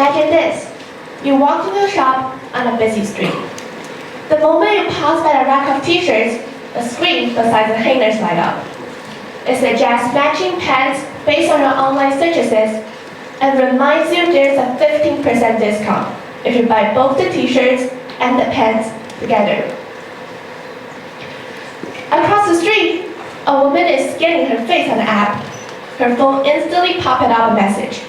Imagine this. You walk into a shop on a busy street. The moment you pass by a rack of t-shirts, a screen beside the hangers light up. It suggests matching pants based on your online purchases and reminds you there's a 15% discount if you buy both the t-shirts and the pants together. Across the street, a woman is scanning her face on the app. Her phone instantly pops out a message.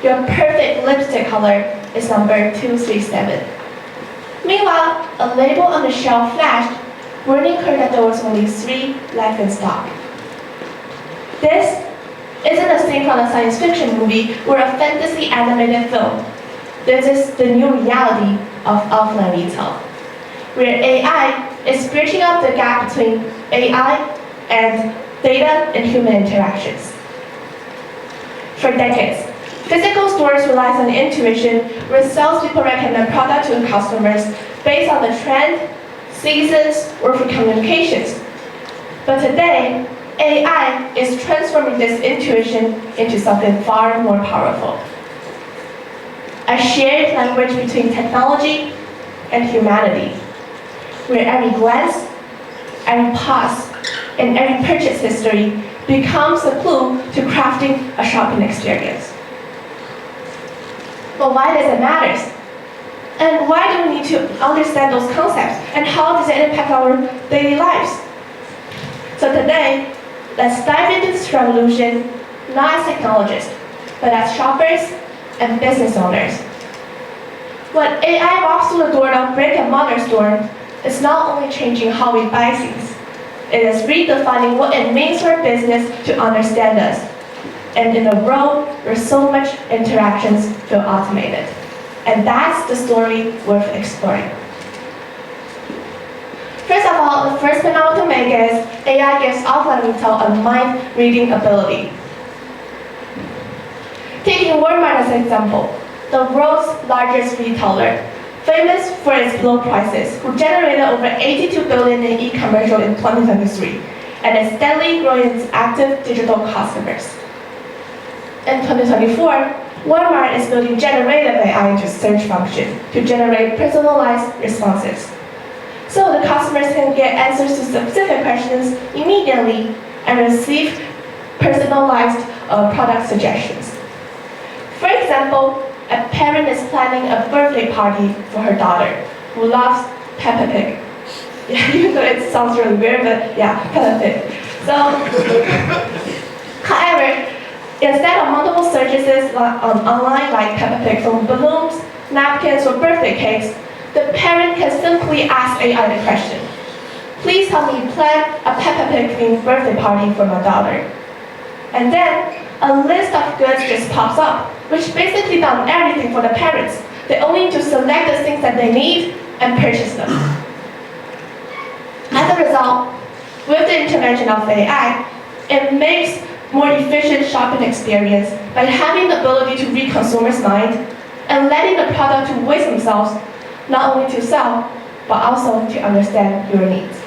Your perfect lipstick color is number 237. Meanwhile, a label on the shelf flashed, warning her that there was only 3 left in stock. This isn't a scene from a science fiction movie or a fantasy animated film. This is the new reality of offline retail, where AI is bridging up the gap between AI and data and human interactions. For decades, physical stores relies on intuition, where salespeople recommend products to customers based on the trend, seasons, or for communications. But today, AI is transforming this intuition into something far more powerful. A shared language between technology and humanity, where every glance, every pause, and every purchase history becomes a clue to crafting a shopping experience. But why does it matter? And why do we need to understand those concepts? And how does it impact our daily lives? So today, let's dive into this revolution, not as technologists, but as shoppers and business owners. When AI walks through the door of brick-and-mortar store, it's not only changing how we buy things, it is redefining what it means for business to understand us. And in a world where so much interactions feel automated. And that's the story worth exploring. First of all, the first point I want to make is AI gives offline retail a mind-reading ability. Taking Walmart as an example, the world's largest retailer, famous for its low prices, who generated over $82 billion in e-commerce in 2023, and is steadily growing its active digital customers. In 2024, Walmart is building generative AI into search function to generate personalized responses. So the customers can get answers to specific questions immediately and receive personalized product suggestions. For example, a parent is planning a birthday party for her daughter, who loves Peppa Pig. Yeah, even though it sounds really weird, but yeah, Peppa Pig. So, however, instead of multiple searches online like Peppa Pig from balloons, napkins, or birthday cakes, the parent can simply ask AI the question, please help me plan a Peppa Pig themed birthday party for my daughter. And then a list of goods just pops up, which basically does everything for the parents. They only need to select the things that they need and purchase them. As a result, with the intervention of AI, it makes more efficient shopping experience by having the ability to read consumers' mind and letting the product to voice themselves, not only to sell, but also to understand your needs.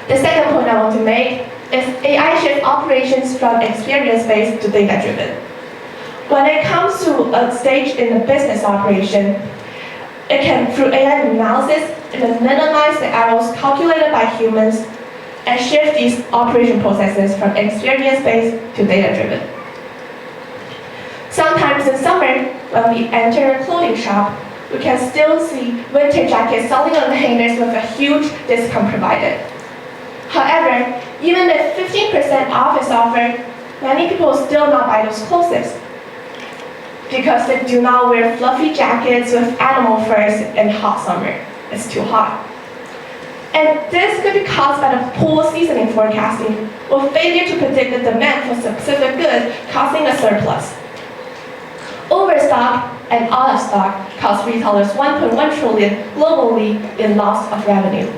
The second point I want to make is AI shifts operations from experience-based to data-driven. When it comes to a stage in the business operation, it can, through AI analysis, it can minimize the errors calculated by humans and shift these operation processes from experience-based to data-driven. Sometimes in summer, when we enter a clothing shop, we can still see winter jackets selling on the hangers with a huge discount provided. However, even if 15% off is offered, many people still not buy those clothes because they do not wear fluffy jackets with animal furs in hot summer. It's too hot. And this could be caused by the poor seasoning forecasting or failure to predict the demand for specific goods, causing a surplus. Overstock and out of stock cost retailers $1.1 trillion globally in loss of revenue.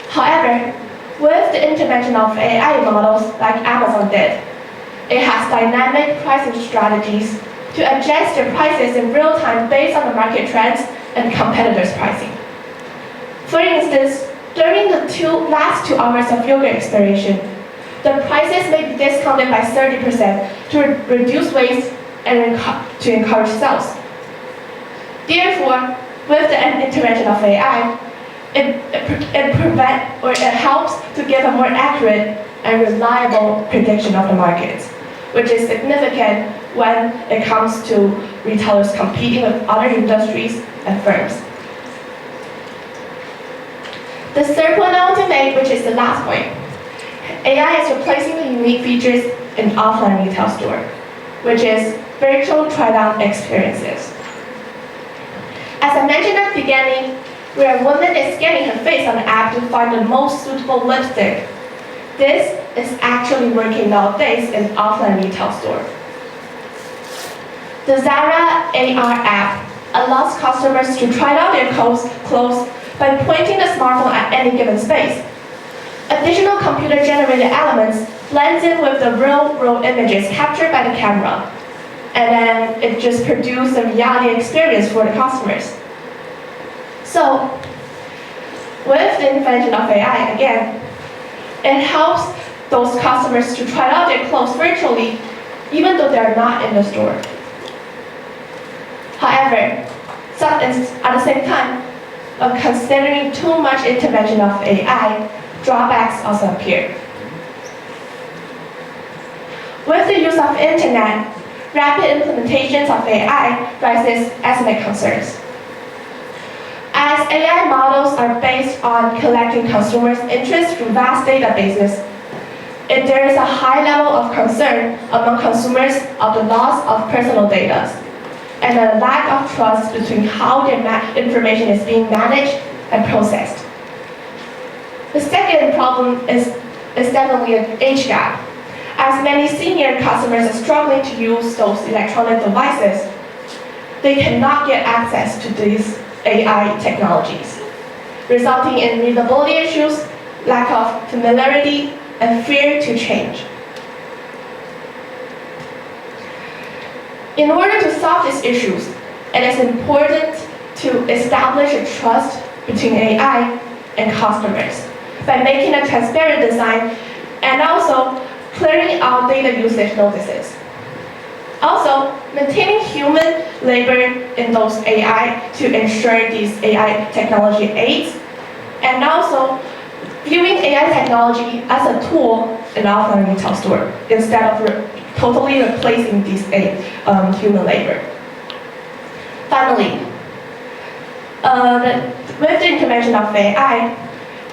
However, with the intervention of AI models like Amazon did, it has dynamic pricing strategies to adjust their prices in real time based on the market trends and competitors' pricing. For instance, during the last 2 hours of yoga expiration, the prices may be discounted by 30% to reduce waste and to encourage sales. Therefore, with the intervention of AI, it helps to give a more accurate and reliable prediction of the market, which is significant when it comes to retailers competing with other industries and firms. The third point I want to make, which is the last point, AI is replacing the unique features in offline retail store, which is virtual try-on experiences. As I mentioned at the beginning, where a woman is scanning her face on the app to find the most suitable lipstick, this is actually working nowadays in offline retail store. The Zara AR app allows customers to try out their clothes by pointing the smartphone at any given space. Additional computer-generated elements blends in with the real-world images captured by the camera, and then it just produces a reality experience for the customers. So, with the invention of AI, again, it helps those customers to try out their clothes virtually, even though they're not in the store. However, at the same time, considering too much intervention of AI, drawbacks also appear. With the use of internet, rapid implementations of AI raises ethical concerns. As AI models are based on collecting consumers' interest through vast databases, there is a high level of concern among consumers of the loss of personal data and a lack of trust between how their information is being managed and processed. The second problem is definitely an age gap. As many senior customers are struggling to use those electronic devices, they cannot get access to these AI technologies, resulting in readability issues, lack of familiarity, and fear to change. In order to solve these issues, it is important to establish a trust between AI and customers by making a transparent design and also clearing out data usage notices. Also, maintaining human labor in those AI to ensure these AI technology aids, and also viewing AI technology as a tool in offline retail store instead of totally replacing these human labor. Finally, with the intervention of AI,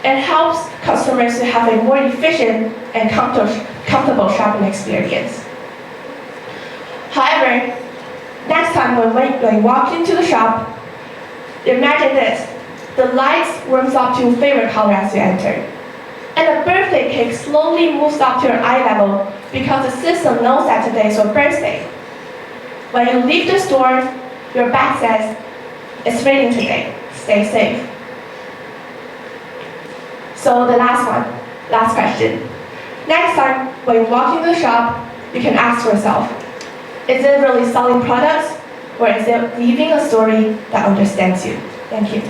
it helps customers to have a more efficient and comfortable shopping experience. However, next time when you walk into the shop, imagine this. The lights warms up to your favorite color as you enter. And the birthday cake slowly moves up to your eye level because the system knows that today is your birthday. When you leave the store, your bag says, "It's raining today, stay safe." So the last question. Next time, when you walk into the shop, you can ask yourself, is it really selling products, or is it weaving a story that understands you? Thank you.